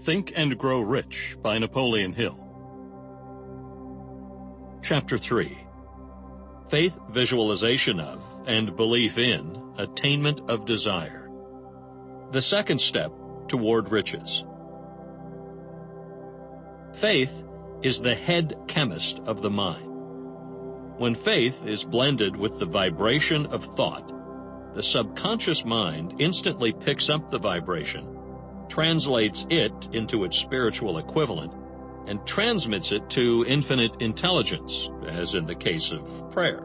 Think and Grow Rich by Napoleon Hill. Chapter 3. Faith, Visualization of, and Belief in Attainment of Desire. The second step toward riches. Faith is the head chemist of the mind. When faith is blended with the vibration of thought, the subconscious mind instantly picks up the vibration, translates it into its spiritual equivalent, and transmits it to infinite intelligence, as in the case of prayer.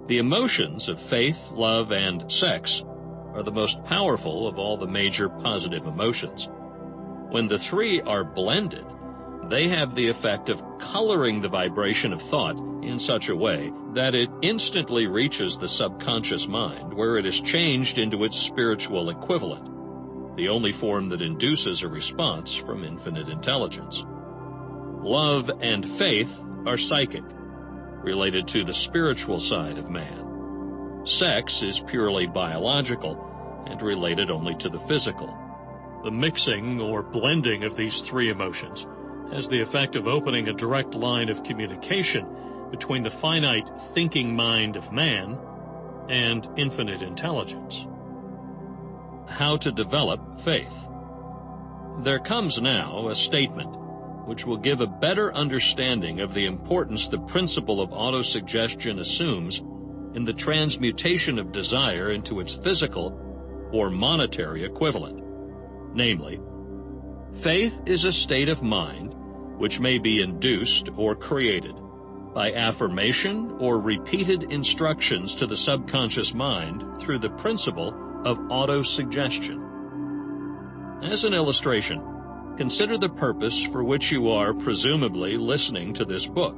The emotions of faith, love, and sex are the most powerful of all the major positive emotions. When the three are blended, they have the effect of coloring the vibration of thought in such a way that it instantly reaches the subconscious mind, where it is changed into its spiritual equivalent, the only form that induces a response from infinite intelligence. Love and faith are psychic, related to the spiritual side of man. Sex is purely biological and related only to the physical. The mixing or blending of these three emotions has the effect of opening a direct line of communication between the finite thinking mind of man and infinite intelligence. How to develop faith. There comes now a statement which will give a better understanding of the importance the principle of autosuggestion assumes in the transmutation of desire into its physical or monetary equivalent. Namely, faith is a state of mind which may be induced or created by affirmation or repeated instructions to the subconscious mind through the principle of autosuggestion. As an illustration, consider the purpose for which you are presumably listening to this book.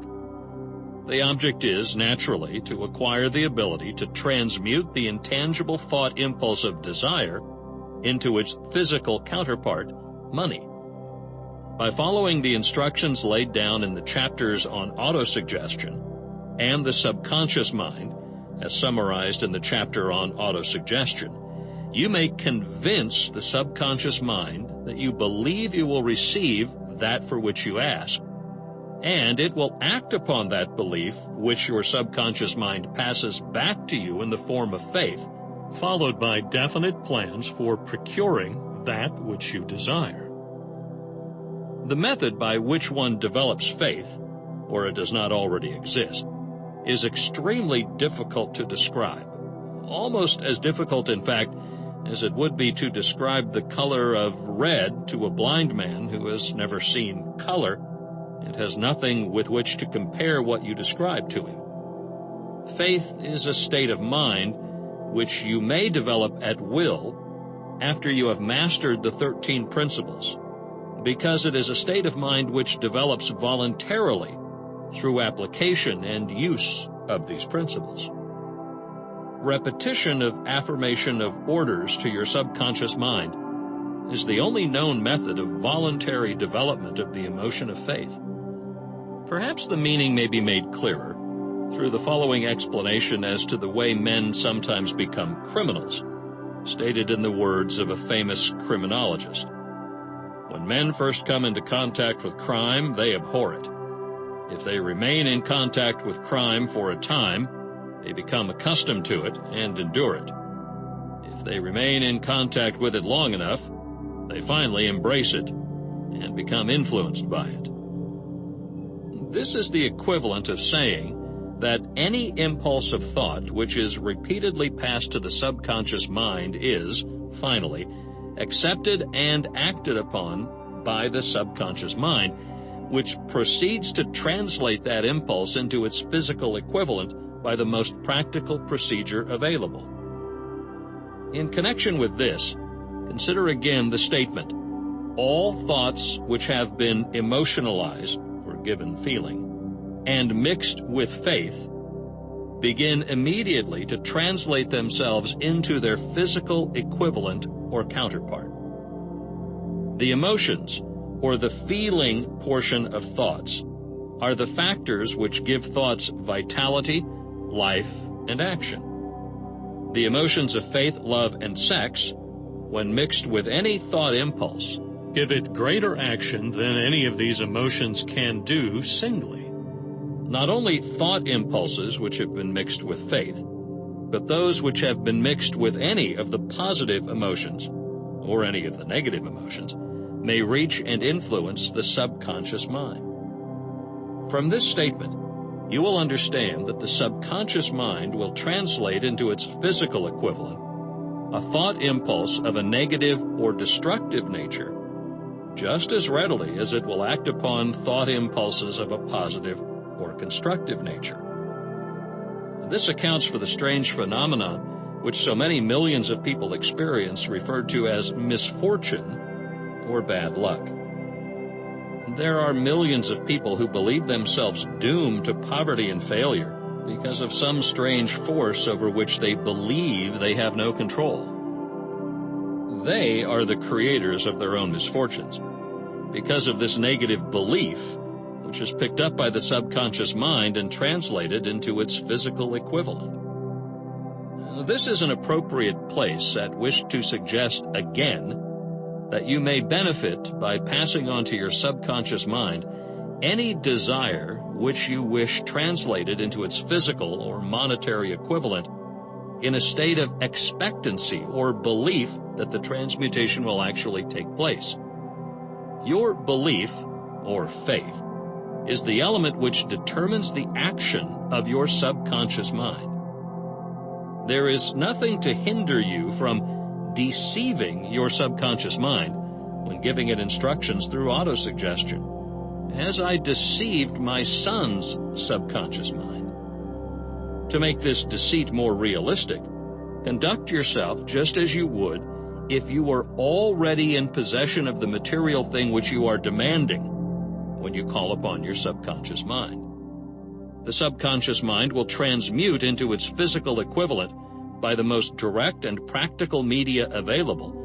The object is, naturally, to acquire the ability to transmute the intangible thought impulse of desire into its physical counterpart, money. By following the instructions laid down in the chapters on autosuggestion and the subconscious mind, as summarized in the chapter on autosuggestion, you may convince the subconscious mind that you believe you will receive that for which you ask, and it will act upon that belief which your subconscious mind passes back to you in the form of faith, followed by definite plans for procuring that which you desire. The method by which one develops faith, or it does not already exist, is extremely difficult to describe, almost as difficult, in fact, as it would be to describe the color of red to a blind man who has never seen color and has nothing with which to compare what you describe to him. Faith is a state of mind which you may develop at will after you have mastered the 13 principles, because it is a state of mind which develops voluntarily through application and use of these principles. Repetition of affirmation of orders to your subconscious mind is the only known method of voluntary development of the emotion of faith. Perhaps the meaning may be made clearer through the following explanation as to the way men sometimes become criminals, stated in the words of a famous criminologist. When men first come into contact with crime, they abhor it. If they remain in contact with crime for a time, they become accustomed to it and endure it. If they remain in contact with it long enough, they finally embrace it and become influenced by it. This is the equivalent of saying that any impulse of thought which is repeatedly passed to the subconscious mind is, finally, accepted and acted upon by the subconscious mind, which proceeds to translate that impulse into its physical equivalent by the most practical procedure available. In connection with this, consider again the statement, all thoughts which have been emotionalized, or given feeling, and mixed with faith, begin immediately to translate themselves into their physical equivalent or counterpart. The emotions, or the feeling portion of thoughts, are the factors which give thoughts vitality, life, and action. The emotions of faith, love, and sex, when mixed with any thought impulse, give it greater action than any of these emotions can do singly. Not only thought impulses which have been mixed with faith, but those which have been mixed with any of the positive emotions, or any of the negative emotions, may reach and influence the subconscious mind. From this statement, you will understand that the subconscious mind will translate into its physical equivalent a thought impulse of a negative or destructive nature just as readily as it will act upon thought impulses of a positive or constructive nature. This accounts for the strange phenomenon which so many millions of people experience, referred to as misfortune or bad luck. There are millions of people who believe themselves doomed to poverty and failure because of some strange force over which they believe they have no control. They are the creators of their own misfortunes because of this negative belief, which is picked up by the subconscious mind and translated into its physical equivalent. This is an appropriate place at which to suggest again that you may benefit by passing on to your subconscious mind any desire which you wish translated into its physical or monetary equivalent in a state of expectancy or belief that the transmutation will actually take place. Your belief, or faith, is the element which determines the action of your subconscious mind. There is nothing to hinder you from deceiving your subconscious mind when giving it instructions through autosuggestion, as I deceived my son's subconscious mind. To make this deceit more realistic, conduct yourself just as you would if you were already in possession of the material thing which you are demanding when you call upon your subconscious mind. The subconscious mind will transmute into its physical equivalent by the most direct and practical media available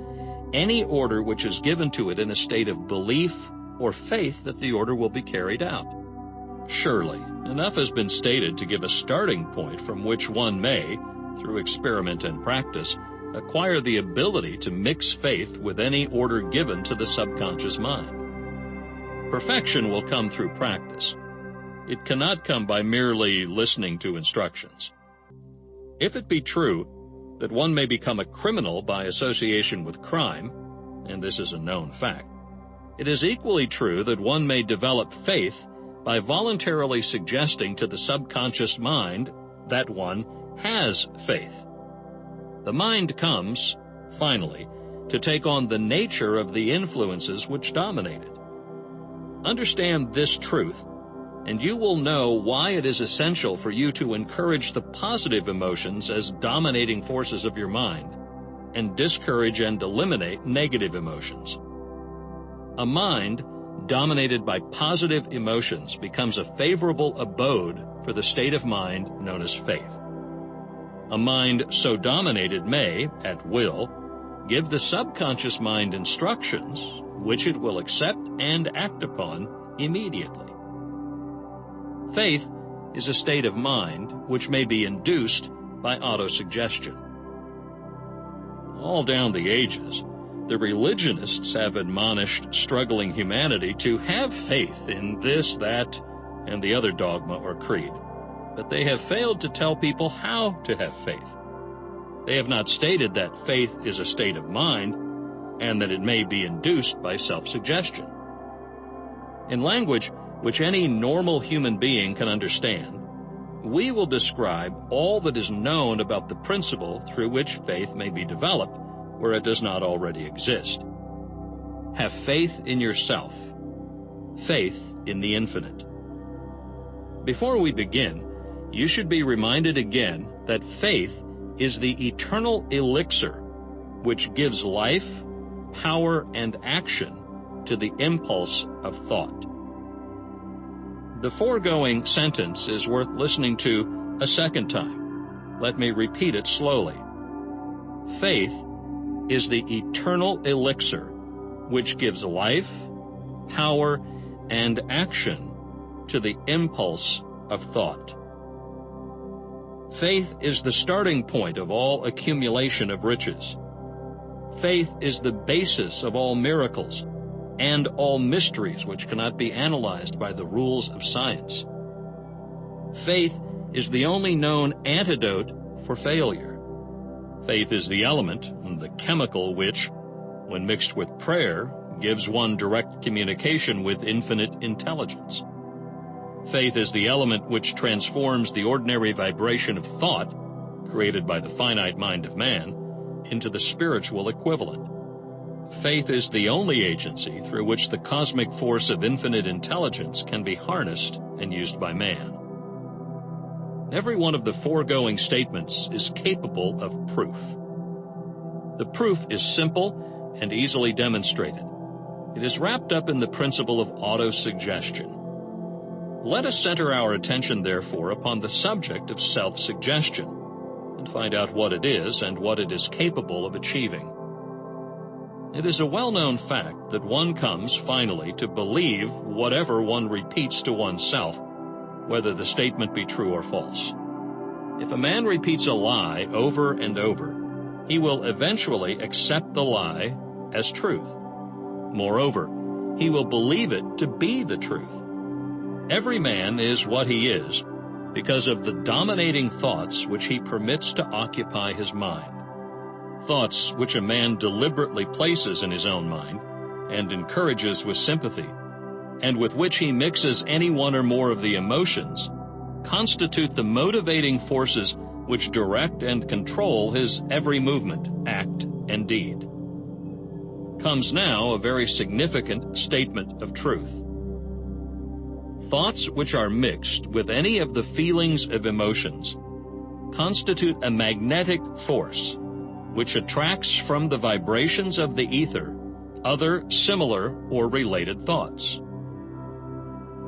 any order which is given to it in a state of belief or faith that the order will be carried out. Surely, enough has been stated to give a starting point from which one may, through experiment and practice, acquire the ability to mix faith with any order given to the subconscious mind. Perfection will come through practice. It cannot come by merely listening to instructions. If it be true that one may become a criminal by association with crime, and this is a known fact, it is equally true that one may develop faith by voluntarily suggesting to the subconscious mind that one has faith. The mind comes, finally, to take on the nature of the influences which dominate it. Understand this truth, and you will know why it is essential for you to encourage the positive emotions as dominating forces of your mind, and discourage and eliminate negative emotions. A mind dominated by positive emotions becomes a favorable abode for the state of mind known as faith. A mind so dominated may, at will, give the subconscious mind instructions which it will accept and act upon immediately. Faith is a state of mind which may be induced by autosuggestion. All down the ages, the religionists have admonished struggling humanity to have faith in this, that, and the other dogma or creed, but they have failed to tell people how to have faith. They have not stated that faith is a state of mind and that it may be induced by self-suggestion. In language which any normal human being can understand, we will describe all that is known about the principle through which faith may be developed where it does not already exist. Have faith in yourself, faith in the infinite. Before we begin, you should be reminded again that faith is the eternal elixir which gives life, power, and action to the impulse of thought. The foregoing sentence is worth listening to a second time. Let me repeat it slowly. Faith is the eternal elixir which gives life, power, and action to the impulse of thought. Faith is the starting point of all accumulation of riches. Faith is the basis of all miracles, and all mysteries which cannot be analyzed by the rules of science. Faith is the only known antidote for failure. Faith is the element, the chemical which, when mixed with prayer, gives one direct communication with infinite intelligence. Faith is the element which transforms the ordinary vibration of thought, created by the finite mind of man, into the spiritual equivalent. Faith is the only agency through which the cosmic force of infinite intelligence can be harnessed and used by man. Every one of the foregoing statements is capable of proof. The proof is simple and easily demonstrated. It is wrapped up in the principle of autosuggestion. Let us center our attention, therefore, upon the subject of self-suggestion and find out what it is and what it is capable of achieving. It is a well-known fact that one comes, finally, to believe whatever one repeats to oneself, whether the statement be true or false. If a man repeats a lie over and over, he will eventually accept the lie as truth. Moreover, he will believe it to be the truth. Every man is what he is because of the dominating thoughts which he permits to occupy his mind. Thoughts which a man deliberately places in his own mind and encourages with sympathy, and with which he mixes any one or more of the emotions, constitute the motivating forces which direct and control his every movement, act, and deed. Comes now a very significant statement of truth. Thoughts which are mixed with any of the feelings of emotions constitute a magnetic force which attracts from the vibrations of the ether other similar or related thoughts.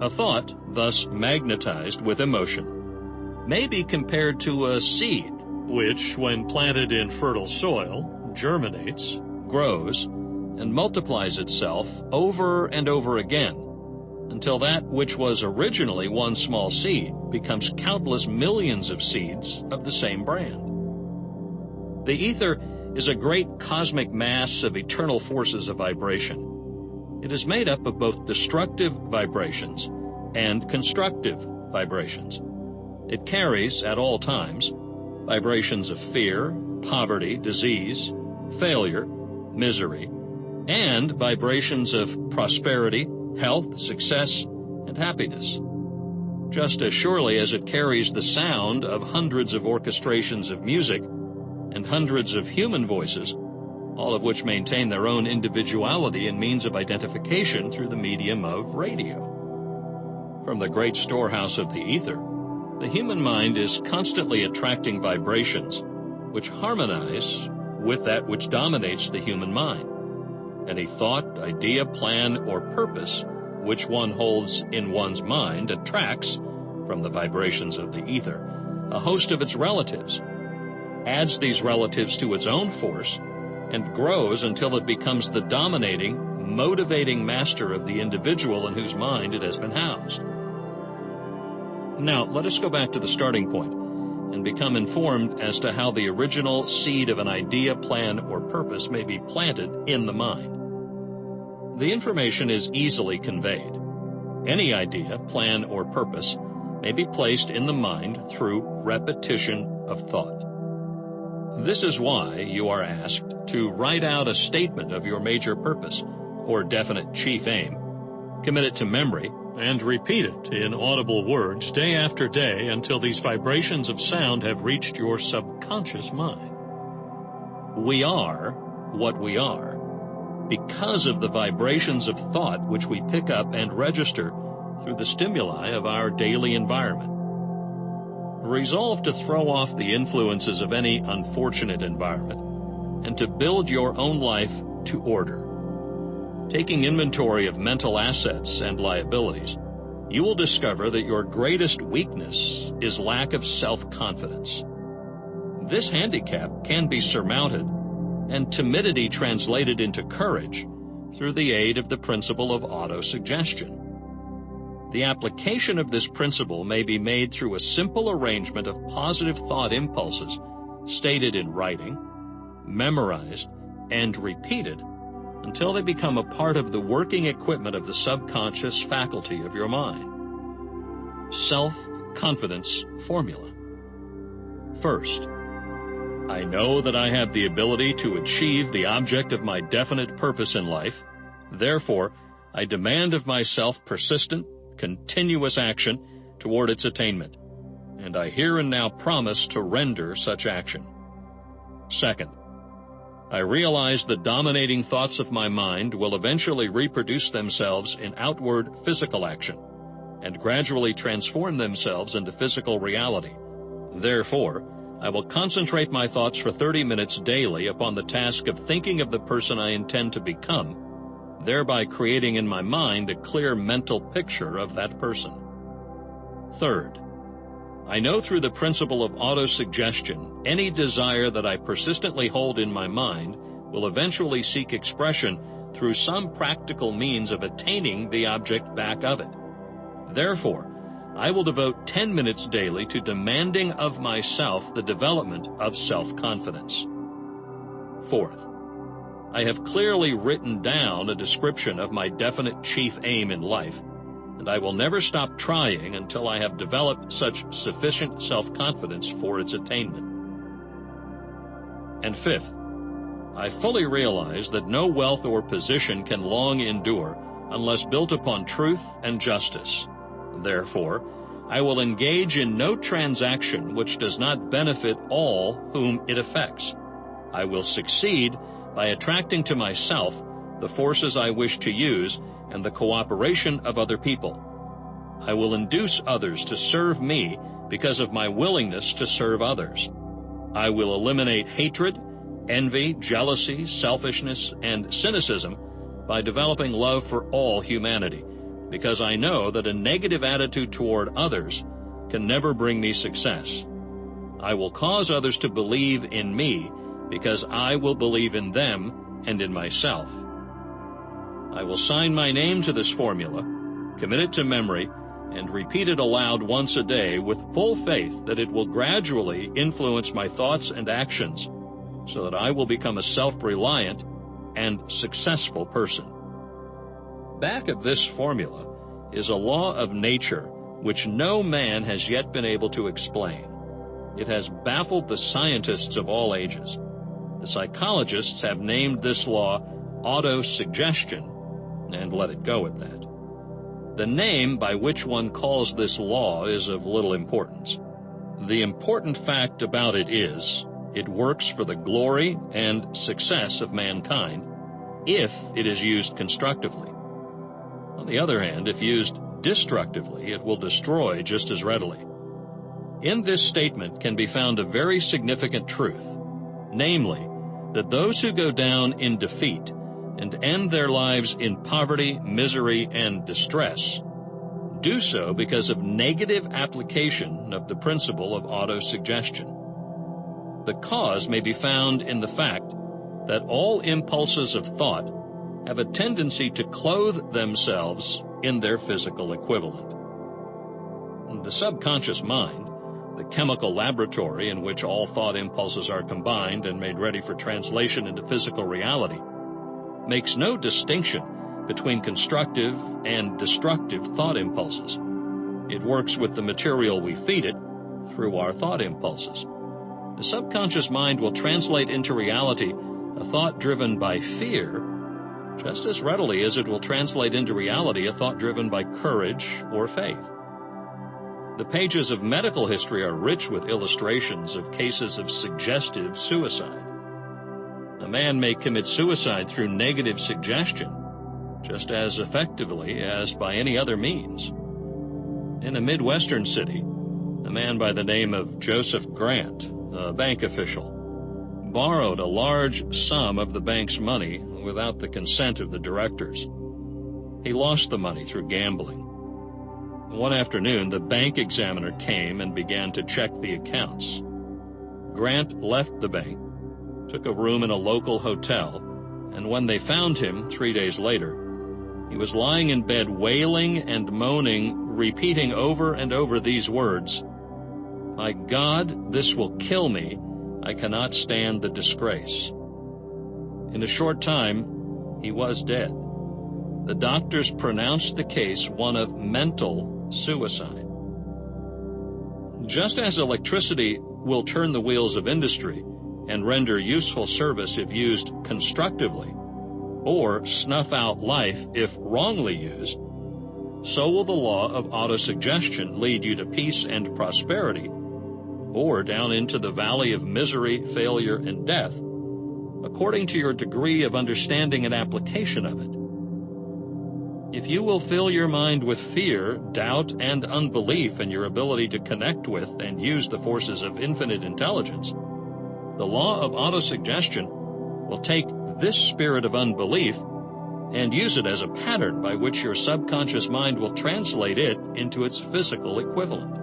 A thought, thus magnetized with emotion, may be compared to a seed which, when planted in fertile soil, germinates, grows, and multiplies itself over and over again, until that which was originally one small seed becomes countless millions of seeds of the same brand. The ether is a great cosmic mass of eternal forces of vibration. It is made up of both destructive vibrations and constructive vibrations. It carries, at all times, vibrations of fear, poverty, disease, failure, misery, and vibrations of prosperity, health, success, and happiness. Just as surely as it carries the sound of hundreds of orchestrations of music and hundreds of human voices, all of which maintain their own individuality and means of identification through the medium of radio. From the great storehouse of the ether, the human mind is constantly attracting vibrations which harmonize with that which dominates the human mind. Any thought, idea, plan, or purpose which one holds in one's mind attracts, from the vibrations of the ether, a host of its relatives, adds these relatives to its own force, and grows until it becomes the dominating, motivating master of the individual in whose mind it has been housed. Now, let us go back to the starting point and become informed as to how the original seed of an idea, plan, or purpose may be planted in the mind. The information is easily conveyed. Any idea, plan, or purpose may be placed in the mind through repetition of thought. This is why you are asked to write out a statement of your major purpose or definite chief aim, commit it to memory, and repeat it in audible words day after day until these vibrations of sound have reached your subconscious mind. We are what we are because of the vibrations of thought which we pick up and register through the stimuli of our daily environment. Resolve to throw off the influences of any unfortunate environment and to build your own life to order. Taking inventory of mental assets and liabilities, you will discover that your greatest weakness is lack of self-confidence. This handicap can be surmounted and timidity translated into courage through the aid of the principle of autosuggestion. The application of this principle may be made through a simple arrangement of positive thought impulses stated in writing, memorized, and repeated until they become a part of the working equipment of the subconscious faculty of your mind. Self-confidence formula. First, I know that I have the ability to achieve the object of my definite purpose in life. Therefore, I demand of myself persistent, continuous action toward its attainment, and I here and now promise to render such action. Second, I realize the dominating thoughts of my mind will eventually reproduce themselves in outward physical action and gradually transform themselves into physical reality. Therefore, I will concentrate my thoughts for 30 minutes daily upon the task of thinking of the person I intend to become, thereby creating in my mind a clear mental picture of that person. Third, I know through the principle of autosuggestion, any desire that I persistently hold in my mind will eventually seek expression through some practical means of attaining the object back of it. Therefore, I will devote 10 minutes daily to demanding of myself the development of self-confidence. Fourth, I have clearly written down a description of my definite chief aim in life, and I will never stop trying until I have developed such sufficient self-confidence for its attainment. And fifth, I fully realize that no wealth or position can long endure unless built upon truth and justice. Therefore, I will engage in no transaction which does not benefit all whom it affects. I will succeed by attracting to myself the forces I wish to use and the cooperation of other people. I will induce others to serve me because of my willingness to serve others. I will eliminate hatred, envy, jealousy, selfishness, and cynicism by developing love for all humanity, because I know that a negative attitude toward others can never bring me success. I will cause others to believe in me because I will believe in them and in myself. I will sign my name to this formula, commit it to memory, and repeat it aloud once a day with full faith that it will gradually influence my thoughts and actions so that I will become a self-reliant and successful person. Back of this formula is a law of nature which no man has yet been able to explain. It has baffled the scientists of all ages. The psychologists have named this law autosuggestion and let it go at that. The name by which one calls this law is of little importance. The important fact about it is it works for the glory and success of mankind if it is used constructively. On the other hand, if used destructively, it will destroy just as readily. In this statement can be found a very significant truth, namely, that those who go down in defeat and end their lives in poverty, misery, and distress do so because of negative application of the principle of autosuggestion. The cause may be found in the fact that all impulses of thought have a tendency to clothe themselves in their physical equivalent. The subconscious mind, the chemical laboratory in which all thought impulses are combined and made ready for translation into physical reality, makes no distinction between constructive and destructive thought impulses. It works with the material we feed it through our thought impulses. The subconscious mind will translate into reality a thought driven by fear just as readily as it will translate into reality a thought driven by courage or faith. The pages of medical history are rich with illustrations of cases of suggestive suicide. A man may commit suicide through negative suggestion just as effectively as by any other means. In a Midwestern city, a man by the name of Joseph Grant, a bank official, borrowed a large sum of the bank's money without the consent of the directors. He lost the money through gambling. One afternoon, the bank examiner came and began to check the accounts. Grant left the bank, took a room in a local hotel, and when they found him 3 days later, he was lying in bed wailing and moaning, repeating over and over these words, "My God, this will kill me. I cannot stand the disgrace." In a short time, he was dead. The doctors pronounced the case one of mental suicide. Just as electricity will turn the wheels of industry and render useful service if used constructively, or snuff out life if wrongly used, so will the law of autosuggestion lead you to peace and prosperity, or down into the valley of misery, failure, and death, according to your degree of understanding and application of it. If you will fill your mind with fear, doubt, and unbelief in your ability to connect with and use the forces of infinite intelligence, the law of autosuggestion will take this spirit of unbelief and use it as a pattern by which your subconscious mind will translate it into its physical equivalent.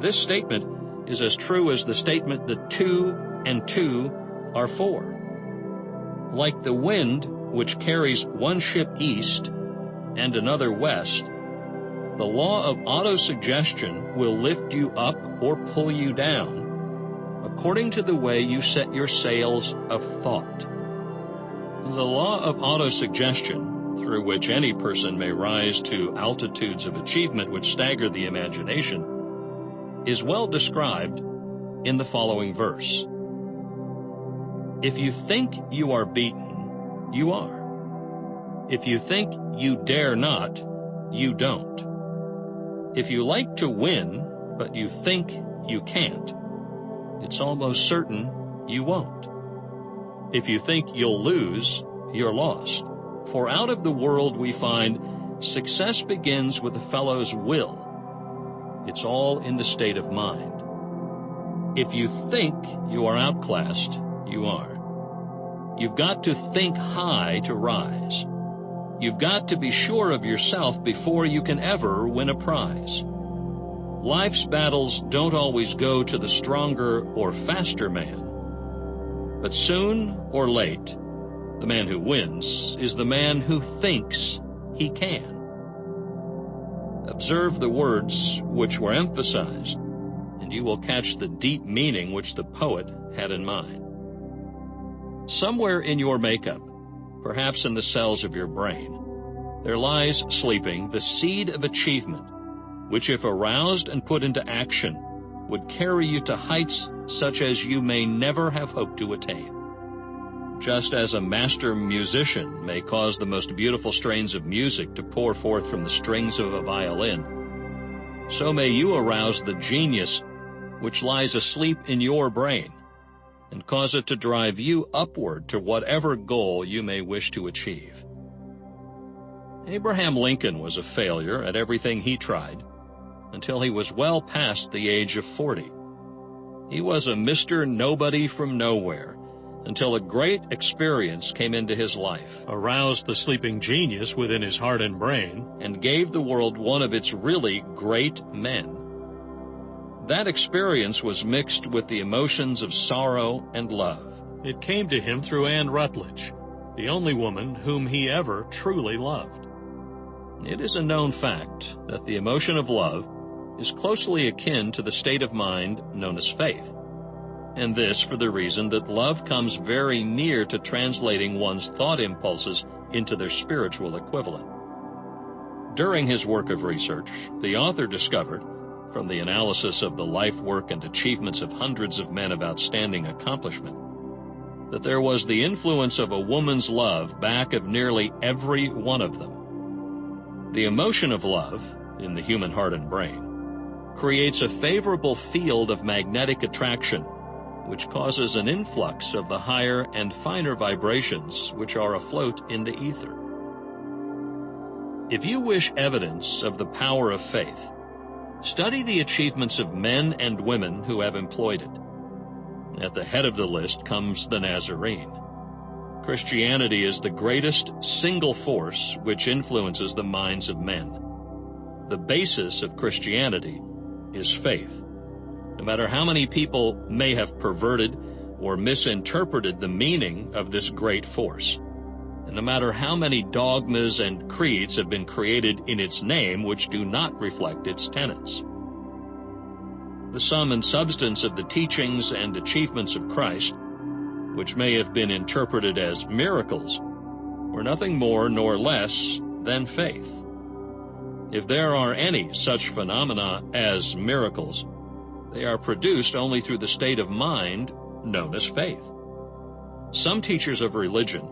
This statement is as true as the statement that 2 and 2 are 4. Like the wind which carries one ship east and another west, the law of autosuggestion will lift you up or pull you down according to the way you set your sails of thought. The law of autosuggestion, through which any person may rise to altitudes of achievement which stagger the imagination, is well described in the following verse. If you think you are beaten, you are. If you think you dare not, you don't. If you like to win, but you think you can't, it's almost certain you won't. If you think you'll lose, you're lost. For out of the world we find success begins with the fellow's will. It's all in the state of mind. If you think you are outclassed, you are. You've got to think high to rise. You've got to be sure of yourself before you can ever win a prize. Life's battles don't always go to the stronger or faster man. But soon or late, the man who wins is the man who thinks he can. Observe the words which were emphasized, and you will catch the deep meaning which the poet had in mind. Somewhere in your makeup, perhaps in the cells of your brain, there lies sleeping the seed of achievement, which if aroused and put into action, would carry you to heights such as you may never have hoped to attain. Just as a master musician may cause the most beautiful strains of music to pour forth from the strings of a violin, so may you arouse the genius which lies asleep in your brain and cause it to drive you upward to whatever goal you may wish to achieve. Abraham Lincoln was a failure at everything he tried until he was well past the age of 40. He was a Mr. Nobody from nowhere until a great experience came into his life, aroused the sleeping genius within his heart and brain, and gave the world one of its really great men. That experience was mixed with the emotions of sorrow and love. It came to him through Anne Rutledge, the only woman whom he ever truly loved. It is a known fact that the emotion of love is closely akin to the state of mind known as faith, and this for the reason that love comes very near to translating one's thought impulses into their spiritual equivalent. During his work of research, the author discovered, from the analysis of the life, work, and achievements of hundreds of men of outstanding accomplishment, that there was the influence of a woman's love back of nearly every one of them. The emotion of love, in the human heart and brain, creates a favorable field of magnetic attraction, which causes an influx of the higher and finer vibrations which are afloat in the ether. If you wish evidence of the power of faith, study the achievements of men and women who have employed it. At the head of the list comes the Nazarene. Christianity is the greatest single force which influences the minds of men. The basis of Christianity is faith. No matter how many people may have perverted or misinterpreted the meaning of this great force, and no matter how many dogmas and creeds have been created in its name which do not reflect its tenets, the sum and substance of the teachings and achievements of Christ which may have been interpreted as miracles, were nothing more nor less than faith. If there are any such phenomena as miracles, they are produced only through the state of mind known as faith. Some teachers of religion,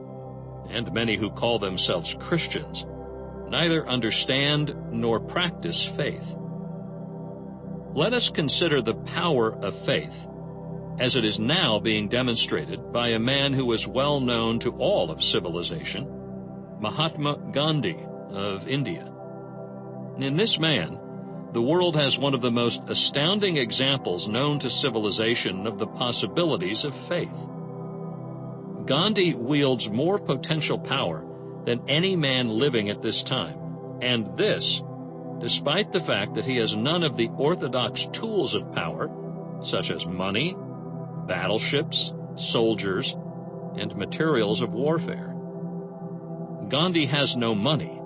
and many who call themselves Christians, neither understand nor practice faith. Let us consider the power of faith as it is now being demonstrated by a man who is well known to all of civilization, Mahatma Gandhi of India. In this man, the world has one of the most astounding examples known to civilization of the possibilities of faith. Gandhi wields more potential power than any man living at this time, and this, despite the fact that he has none of the orthodox tools of power, such as money, battleships, soldiers, and materials of warfare. Gandhi has no money.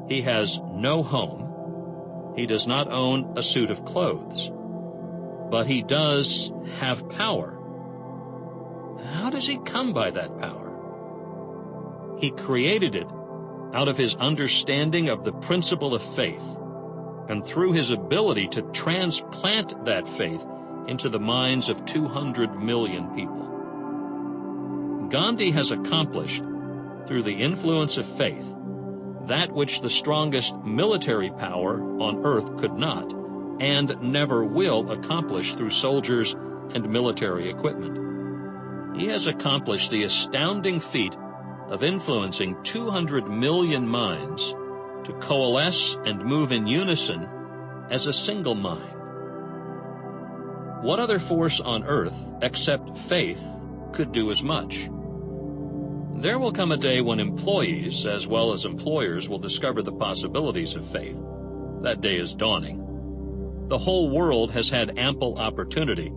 He has no home. He does not own a suit of clothes. But he does have power. How does he come by that power? He created it out of his understanding of the principle of faith, and through his ability to transplant that faith into the minds of 200 million people. Gandhi has accomplished, through the influence of faith, that which the strongest military power on earth could not, and never will accomplish through soldiers and military equipment. He has accomplished the astounding feat of influencing 200 million minds to coalesce and move in unison as a single mind. What other force on earth, except faith, could do as much? There will come a day when employees, as well as employers, will discover the possibilities of faith. That day is dawning. The whole world has had ample opportunity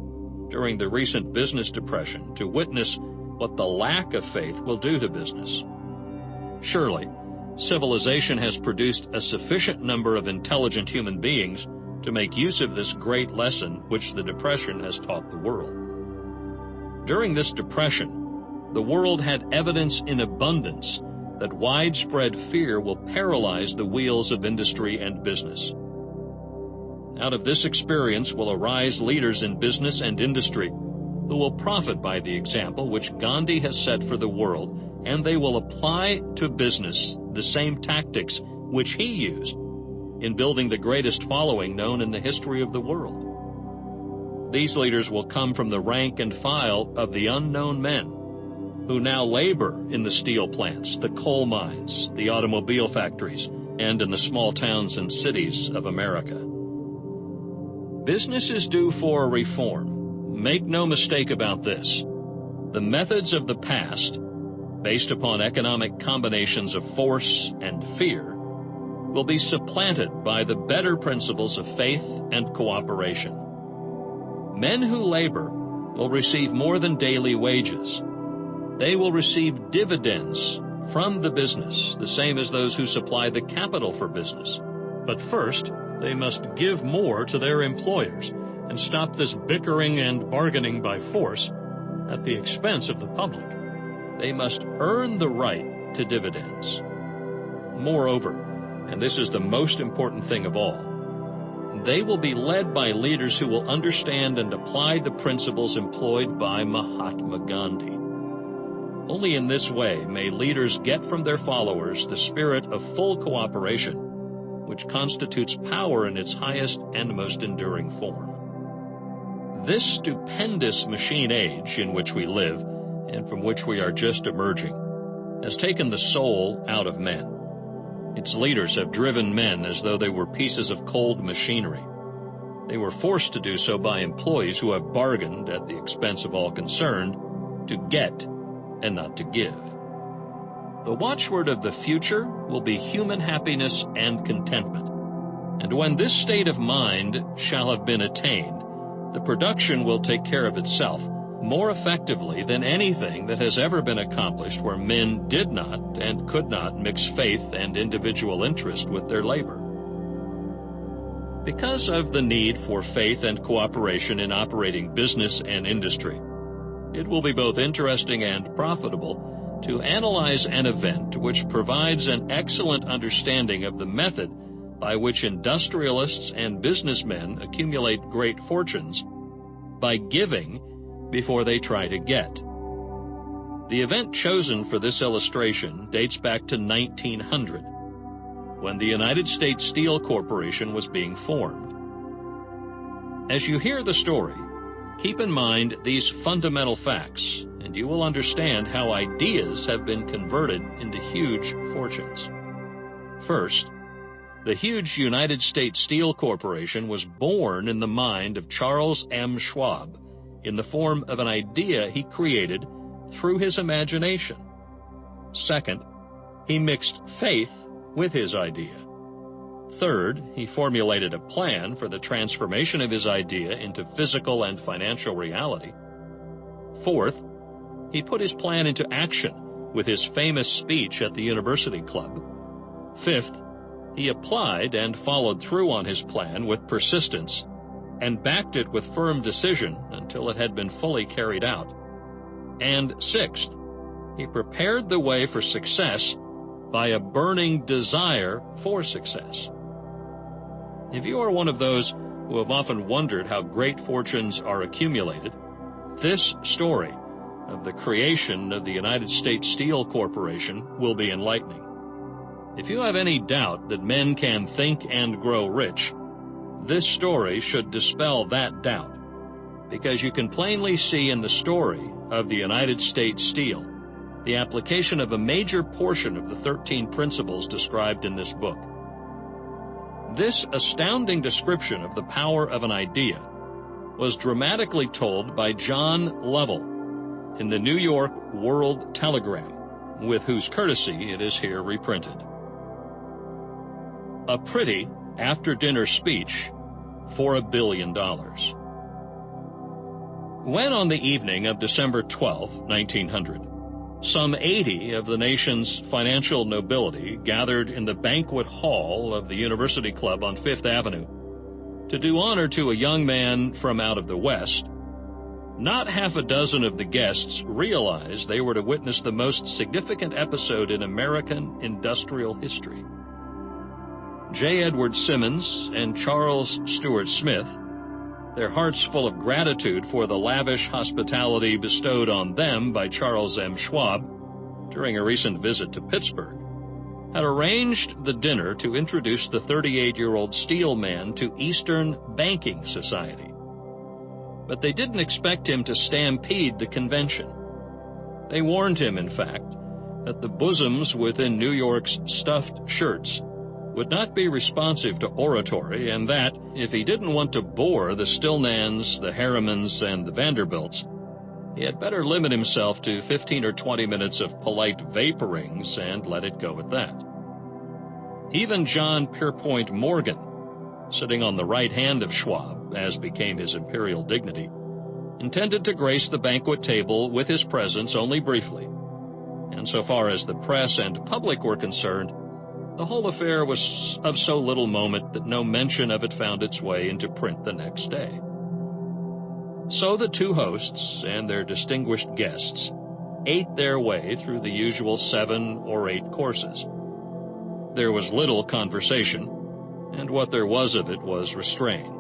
during the recent business depression to witness what the lack of faith will do to business. Surely, civilization has produced a sufficient number of intelligent human beings to make use of this great lesson which the Depression has taught the world. During this Depression, the world had evidence in abundance that widespread fear will paralyze the wheels of industry and business. Out of this experience will arise leaders in business and industry who will profit by the example which Gandhi has set for the world, and they will apply to business the same tactics which he used in building the greatest following known in the history of the world. These leaders will come from the rank and file of the unknown men who now labor in the steel plants, the coal mines, the automobile factories, and in the small towns and cities of America. Business is due for reform. Make no mistake about this. The methods of the past, based upon economic combinations of force and fear, will be supplanted by the better principles of faith and cooperation. Men who labor will receive more than daily wages. They will receive dividends from the business, the same as those who supply the capital for business. But first, they must give more to their employers and stop this bickering and bargaining by force at the expense of the public. They must earn the right to dividends. Moreover, and this is the most important thing of all, they will be led by leaders who will understand and apply the principles employed by Mahatma Gandhi. Only in this way may leaders get from their followers the spirit of full cooperation, which constitutes power in its highest and most enduring form. This stupendous machine age in which we live, and from which we are just emerging, has taken the soul out of men. Its leaders have driven men as though they were pieces of cold machinery. They were forced to do so by employees who have bargained at the expense of all concerned to get and not to give. The watchword of the future will be human happiness and contentment. And when this state of mind shall have been attained, the production will take care of itself more effectively than anything that has ever been accomplished where men did not and could not mix faith and individual interest with their labor. Because of the need for faith and cooperation in operating business and industry, it will be both interesting and profitable to analyze an event which provides an excellent understanding of the method by which industrialists and businessmen accumulate great fortunes by giving before they try to get. The event chosen for this illustration dates back to 1900, when the United States Steel Corporation was being formed. As you hear the story, keep in mind these fundamental facts, and you will understand how ideas have been converted into huge fortunes. First, the huge United States Steel Corporation was born in the mind of Charles M. Schwab in the form of an idea he created through his imagination. Second, he mixed faith with his idea. Third, he formulated a plan for the transformation of his idea into physical and financial reality. Fourth, he put his plan into action with his famous speech at the University Club. Fifth, he applied and followed through on his plan with persistence and backed it with firm decision until it had been fully carried out. And sixth, he prepared the way for success by a burning desire for success. If you are one of those who have often wondered how great fortunes are accumulated, this story of the creation of the United States Steel Corporation will be enlightening. If you have any doubt that men can think and grow rich, this story should dispel that doubt, because you can plainly see in the story of the United States Steel the application of a major portion of the 13 principles described in this book. This astounding description of the power of an idea was dramatically told by John Lovell in the New York World Telegram, with whose courtesy it is here reprinted. A pretty after-dinner speech for $1 billion. When on the evening of December 12, 1900, some 80 of the nation's financial nobility gathered in the banquet hall of the University Club on Fifth Avenue to do honor to a young man from out of the West, not half a dozen of the guests realized they were to witness the most significant episode in American industrial history. J. Edward Simmons and Charles Stewart Smith, their hearts full of gratitude for the lavish hospitality bestowed on them by Charles M. Schwab during a recent visit to Pittsburgh, had arranged the dinner to introduce the 38-year-old steel man to Eastern Banking Society. But they didn't expect him to stampede the convention. They warned him, in fact, that the bosoms within New York's stuffed shirts would not be responsive to oratory, and that, if he didn't want to bore the Stillmans, the Harrimans, and the Vanderbilts, he had better limit himself to 15 or 20 minutes of polite vaporings and let it go at that. Even John Pierpont Morgan, sitting on the right hand of Schwab, as became his imperial dignity, intended to grace the banquet table with his presence only briefly, and so far as the press and public were concerned, the whole affair was of so little moment that no mention of it found its way into print the next day. So the two hosts and their distinguished guests ate their way through the usual 7 or 8 courses. There was little conversation, and what there was of it was restraint.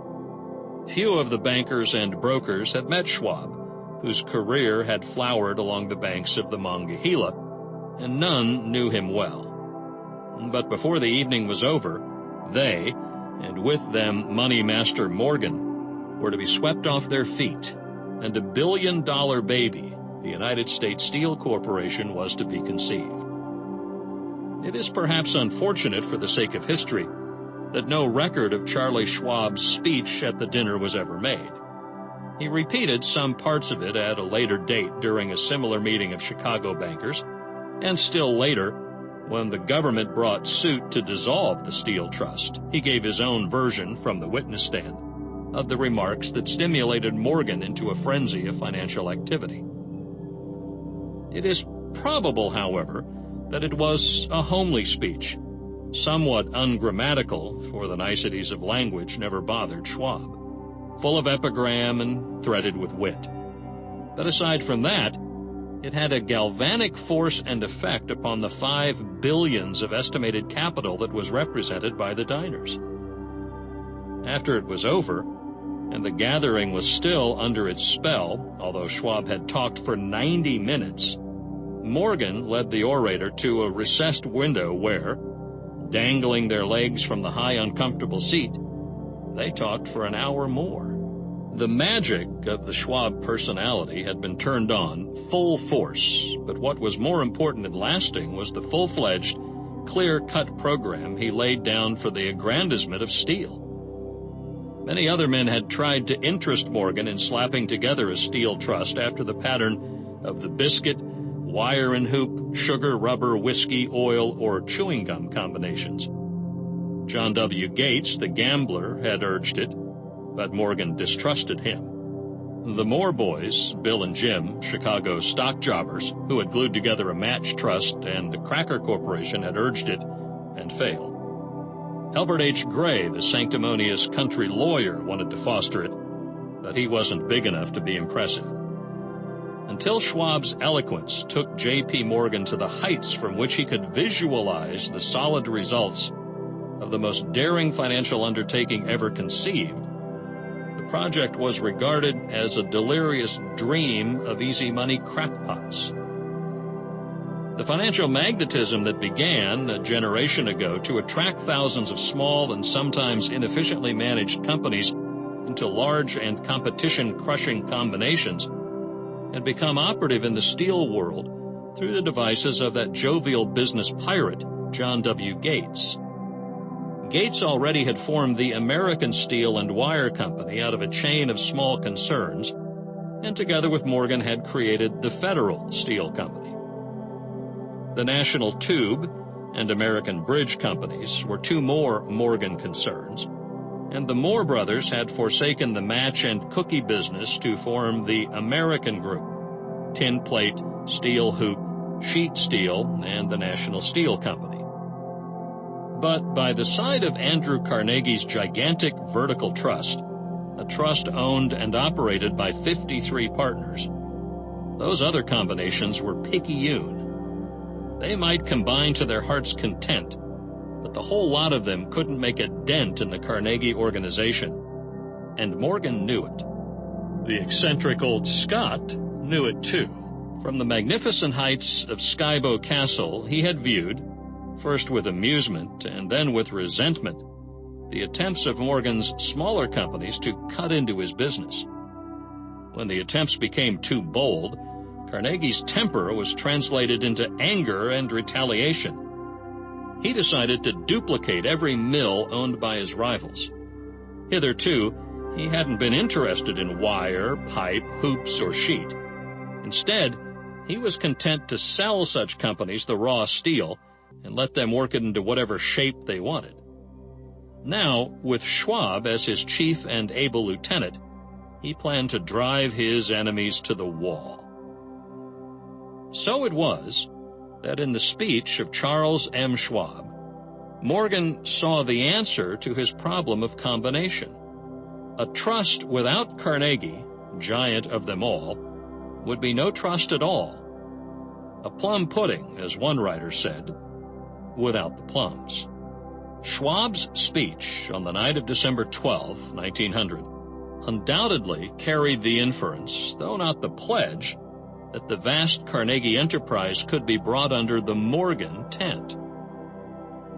Few of the bankers and brokers had met Schwab, whose career had flowered along the banks of the Monongahela, and none knew him well. But before the evening was over, they, and with them Money Master Morgan, were to be swept off their feet, and $1 billion baby, the United States Steel Corporation, was to be conceived. It is perhaps unfortunate for the sake of history that no record of Charlie Schwab's speech at the dinner was ever made. He repeated some parts of it at a later date during a similar meeting of Chicago bankers, and still later, when the government brought suit to dissolve the Steel Trust, he gave his own version from the witness stand of the remarks that stimulated Morgan into a frenzy of financial activity. It is probable, however, that it was a homely speech, somewhat ungrammatical, for the niceties of language never bothered Schwab, full of epigram and threaded with wit. But aside from that, it had a galvanic force and effect upon the 5 billions of estimated capital that was represented by the diners. After it was over, and the gathering was still under its spell, although Schwab had talked for 90 minutes, Morgan led the orator to a recessed window where, dangling their legs from the high uncomfortable seat, they talked for an hour more. The magic of the Schwab personality had been turned on full force, but what was more important and lasting was the full-fledged, clear-cut program he laid down for the aggrandizement of steel. Many other men had tried to interest Morgan in slapping together a steel trust after the pattern of the biscuit, wire and hoop, sugar, rubber, whiskey, oil, or chewing gum combinations. John W. Gates, the gambler, had urged it, but Morgan distrusted him. The Moore boys, Bill and Jim, Chicago stock jobbers, who had glued together a match trust, and the Cracker Corporation had urged it and failed. Albert H. Gray, the sanctimonious country lawyer, wanted to foster it, but he wasn't big enough to be impressive. Until Schwab's eloquence took J.P. Morgan to the heights from which he could visualize the solid results of the most daring financial undertaking ever conceived, the project was regarded as a delirious dream of easy money crackpots. The financial magnetism that began a generation ago to attract thousands of small and sometimes inefficiently managed companies into large and competition-crushing combinations had become operative in the steel world through the devices of that jovial business pirate, John W. Gates. Gates already had formed the American Steel and Wire Company out of a chain of small concerns, and together with Morgan had created the Federal Steel Company. The National Tube and American Bridge Companies were two more Morgan concerns, and the Moore brothers had forsaken the match and cookie business to form the American Group, tin plate, steel hoop, sheet steel, and the National Steel Company. But by the side of Andrew Carnegie's gigantic vertical trust, a trust owned and operated by 53 partners, those other combinations were picayune. They might combine to their heart's content, but the whole lot of them couldn't make a dent in the Carnegie organization, and Morgan knew it. The eccentric old Scot knew it too. From the magnificent heights of Skybo Castle, he had viewed, first with amusement and then with resentment, the attempts of Morgan's smaller companies to cut into his business. When the attempts became too bold, Carnegie's temper was translated into anger and retaliation. He decided to duplicate every mill owned by his rivals. Hitherto, he hadn't been interested in wire, pipe, hoops, or sheet. Instead, he was content to sell such companies the raw steel and let them work it into whatever shape they wanted. Now, with Schwab as his chief and able lieutenant, he planned to drive his enemies to the wall. So it was that in the speech of Charles M. Schwab, Morgan saw the answer to his problem of combination. A trust without Carnegie, giant of them all, would be no trust at all. A plum pudding, as one writer said, without the plums. Schwab's speech on the night of December 12, 1900, undoubtedly carried the inference, though not the pledge, that the vast Carnegie enterprise could be brought under the Morgan tent.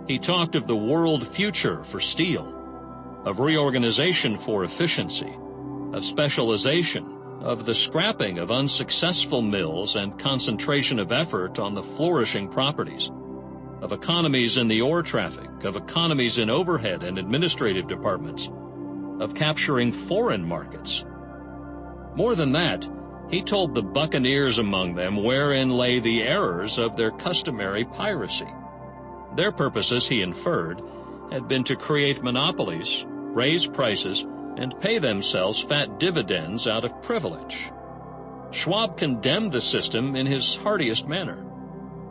He talked of the world future for steel, of reorganization for efficiency, of specialization, of the scrapping of unsuccessful mills and concentration of effort on the flourishing properties, of economies in the ore traffic, of economies in overhead and administrative departments, of capturing foreign markets. More than that, he told the buccaneers among them wherein lay the errors of their customary piracy. Their purposes, he inferred, had been to create monopolies, raise prices, and pay themselves fat dividends out of privilege. Schwab condemned the system in his heartiest manner.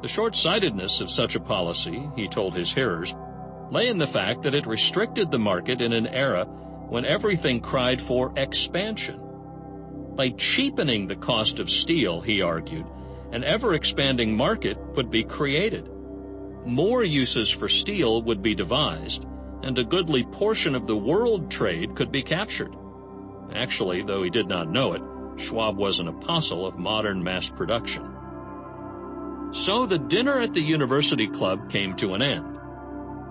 The short-sightedness of such a policy, he told his hearers, lay in the fact that it restricted the market in an era when everything cried for expansion. By cheapening the cost of steel, he argued, an ever-expanding market would be created. More uses for steel would be devised, and a goodly portion of the world trade could be captured. Actually, though he did not know it, Schwab was an apostle of modern mass production. So the dinner at the University Club came to an end.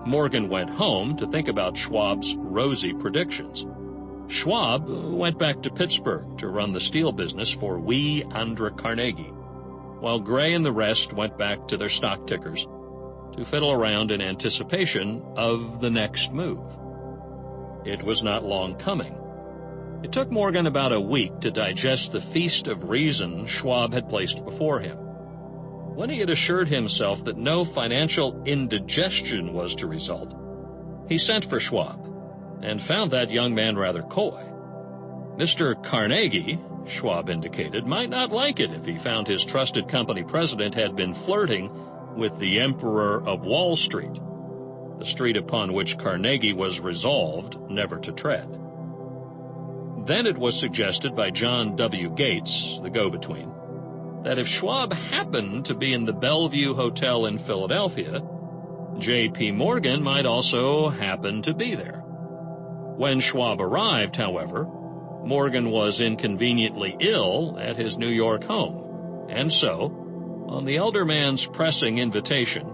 Morgan went home to think about Schwab's rosy predictions. Schwab went back to Pittsburgh to run the steel business for wee Andrew Carnegie, while Gray and the rest went back to their stock tickers to fiddle around in anticipation of the next move. It was not long coming. It took Morgan about a week to digest the feast of reason Schwab had placed before him. When he had assured himself that no financial indigestion was to result, he sent for Schwab and found that young man rather coy. Mr. Carnegie, Schwab indicated, might not like it if he found his trusted company president had been flirting with the Emperor of Wall Street, the street upon which Carnegie was resolved never to tread. Then it was suggested by John W. Gates, the go-between, that if Schwab happened to be in the Bellevue Hotel in Philadelphia, J.P. Morgan might also happen to be there. When Schwab arrived, however, Morgan was inconveniently ill at his New York home, and so, on the elder man's pressing invitation,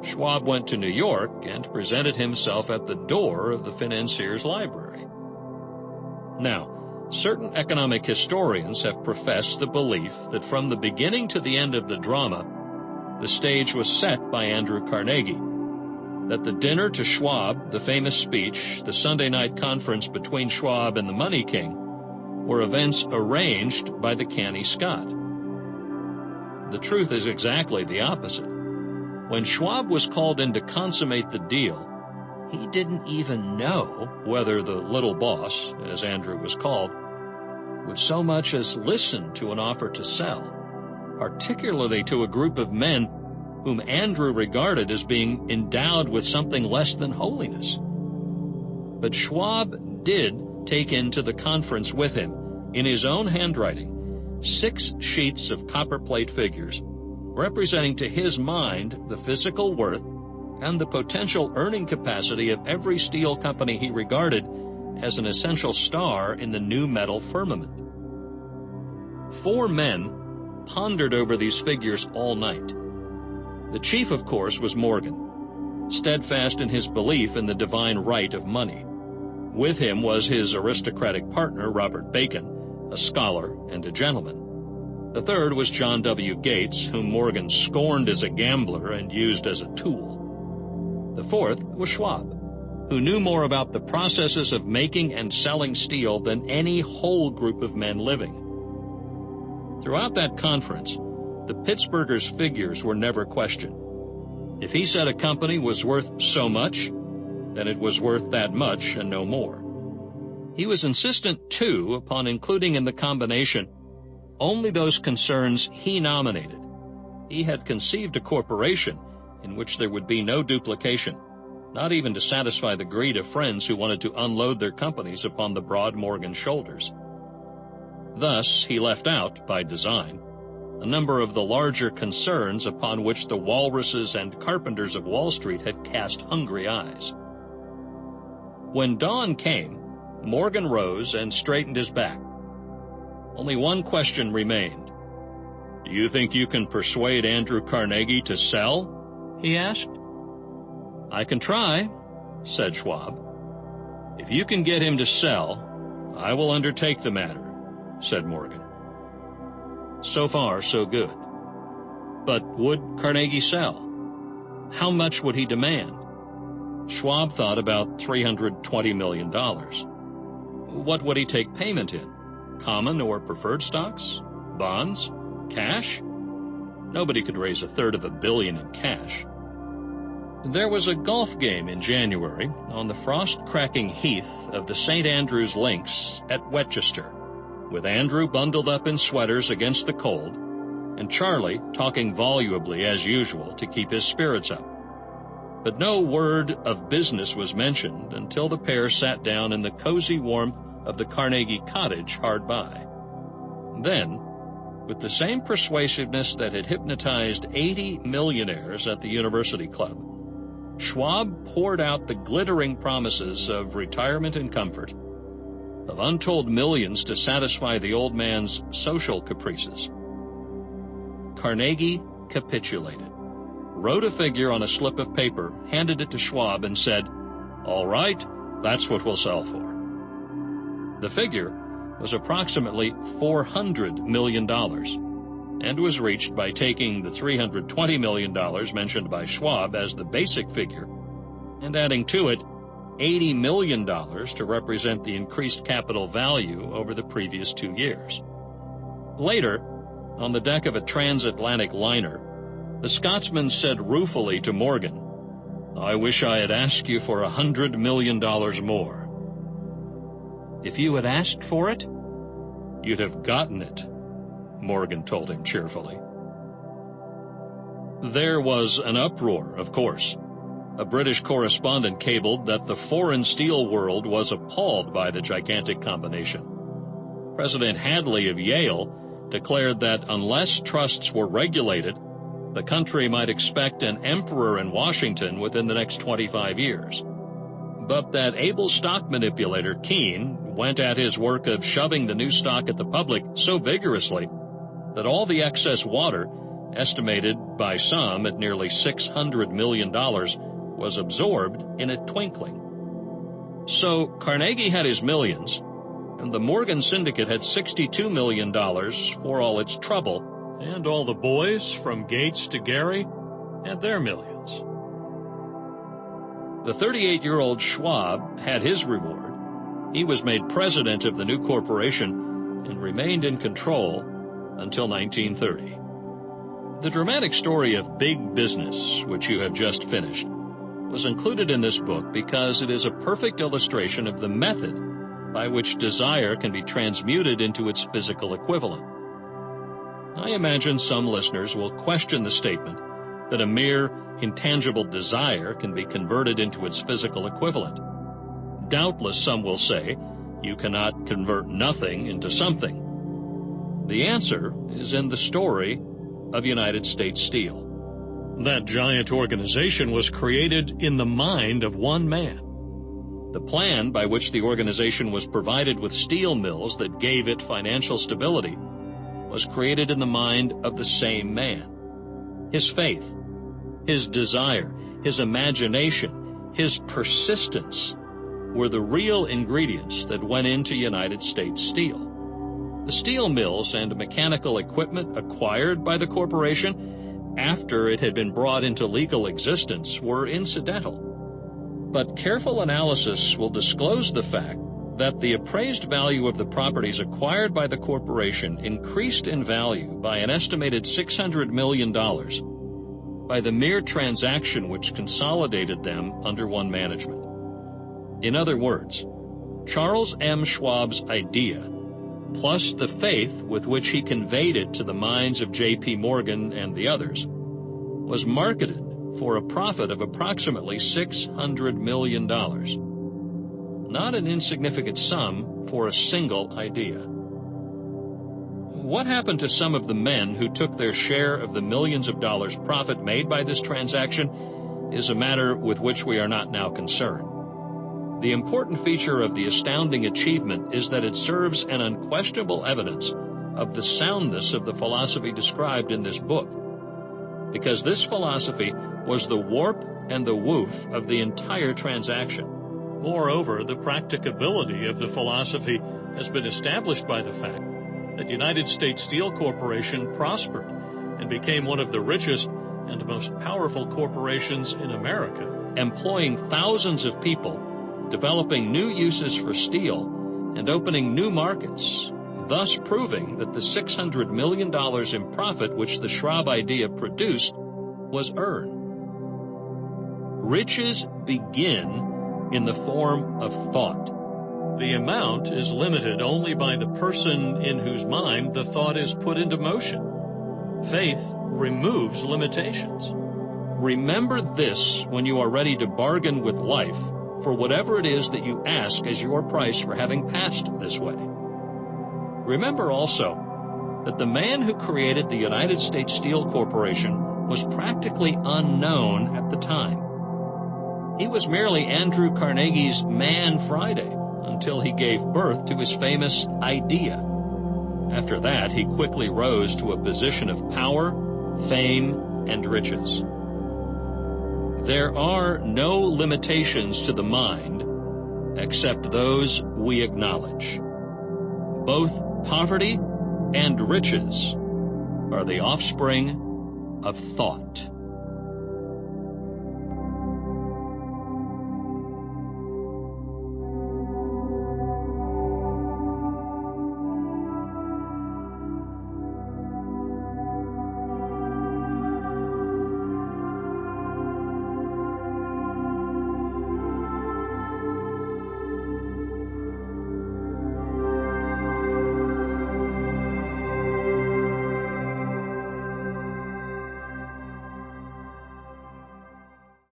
Schwab went to New York and presented himself at the door of the financier's library. Now, certain economic historians have professed the belief that from the beginning to the end of the drama, the stage was set by Andrew Carnegie, that the dinner to Schwab, the famous speech, the Sunday night conference between Schwab and the Money King, were events arranged by the canny Scot. The truth is exactly the opposite. When Schwab was called in to consummate the deal, he didn't even know whether the little boss, as Andrew was called, would so much as listen to an offer to sell, particularly to a group of men whom Andrew regarded as being endowed with something less than holiness. But Schwab did take into the conference with him, in his own handwriting, 6 sheets of copperplate figures, representing to his mind the physical worth and the potential earning capacity of every steel company he regarded as an essential star in the new metal firmament. 4 men pondered over these figures all night. The chief, of course, was Morgan, steadfast in his belief in the divine right of money. With him was his aristocratic partner, Robert Bacon, a scholar and a gentleman. The third was John W. Gates, whom Morgan scorned as a gambler and used as a tool. The fourth was Schwab, who knew more about the processes of making and selling steel than any whole group of men living. Throughout that conference, the Pittsburghers' figures were never questioned. If he said a company was worth so much, then it was worth that much and no more. He was insistent, too, upon including in the combination only those concerns he nominated. He had conceived a corporation in which there would be no duplication, not even to satisfy the greed of friends who wanted to unload their companies upon the broad Morgan shoulders. Thus, he left out, by design, a number of the larger concerns upon which the walruses and carpenters of Wall Street had cast hungry eyes. When dawn came, Morgan rose and straightened his back. Only one question remained. "Do you think you can persuade Andrew Carnegie to sell?" he asked. "I can try," said Schwab. "If you can get him to sell, I will undertake the matter," said Morgan. So far, so good. But would Carnegie sell? How much would he demand? Schwab thought about $320 million. What would he take payment in? Common or preferred stocks? Bonds? Cash? Nobody could raise $350 million in cash. There was a golf game in January on the frost-cracking heath of the St. Andrews Links at Wetchester, with Andrew bundled up in sweaters against the cold, and Charlie talking volubly as usual to keep his spirits up. But no word of business was mentioned until the pair sat down in the cozy warmth of the Carnegie cottage hard by. Then, with the same persuasiveness that had hypnotized 80 millionaires at the University Club, Schwab poured out the glittering promises of retirement and comfort, of untold millions to satisfy the old man's social caprices. Carnegie capitulated, wrote a figure on a slip of paper, handed it to Schwab, and said, "All right, that's what we'll sell for." The figure was approximately $400 million, and was reached by taking the $320 million mentioned by Schwab as the basic figure and adding to it $80 million to represent the increased capital value over the previous 2 years. Later, on the deck of a transatlantic liner, the Scotsman said ruefully to Morgan, "I wish I had asked you for $100 million more." "If you had asked for it, you'd have gotten it," Morgan told him cheerfully. There was an uproar, of course. A British correspondent cabled that the foreign steel world was appalled by the gigantic combination. President Hadley of Yale declared that unless trusts were regulated, the country might expect an emperor in Washington within the next 25 years. But that able stock manipulator, Keene, went at his work of shoving the new stock at the public so vigorously that all the excess water, estimated by some at nearly $600 million, was absorbed in a twinkling. So Carnegie had his millions, and the Morgan Syndicate had $62 million for all its trouble, and all the boys from Gates to Gary had their millions. The 38-year-old Schwab had his reward. He was made president of the new corporation and remained in control until 1930. The dramatic story of big business, which you have just finished, was included in this book because it is a perfect illustration of the method by which desire can be transmuted into its physical equivalent. I imagine some listeners will question the statement that a mere intangible desire can be converted into its physical equivalent. Doubtless some will say, you cannot convert nothing into something. The answer is in the story of United States Steel. That giant organization was created in the mind of one man. The plan by which the organization was provided with steel mills that gave it financial stability was created in the mind of the same man. His faith, his desire, his imagination, his persistence were the real ingredients that went into United States Steel. The steel mills and mechanical equipment acquired by the corporation after it had been brought into legal existence were incidental. But careful analysis will disclose the fact that the appraised value of the properties acquired by the corporation increased in value by an estimated $600 million by the mere transaction which consolidated them under one management. In other words, Charles M. Schwab's idea, plus the faith with which he conveyed it to the minds of J.P. Morgan and the others, was marketed for a profit of approximately $600 million. Not an insignificant sum for a single idea. What happened to some of the men who took their share of the millions of dollars profit made by this transaction is a matter with which we are not now concerned. The important feature of the astounding achievement is that it serves an unquestionable evidence of the soundness of the philosophy described in this book, because this philosophy was the warp and the woof of the entire transaction. Moreover, the practicability of the philosophy has been established by the fact that United States Steel Corporation prospered and became one of the richest and most powerful corporations in America, employing thousands of people, developing new uses for steel, and opening new markets, thus proving that the $600 million in profit which the Schwab idea produced was earned. Riches begin in the form of thought. The amount is limited only by the person in whose mind the thought is put into motion. Faith removes limitations. Remember this when you are ready to bargain with life for whatever it is that you ask as your price for having passed this way. Remember also that the man who created the United States Steel Corporation was practically unknown at the time. He was merely Andrew Carnegie's Man Friday until he gave birth to his famous idea. After that, he quickly rose to a position of power, fame, and riches. There are no limitations to the mind except those we acknowledge. Both poverty and riches are the offspring of thought.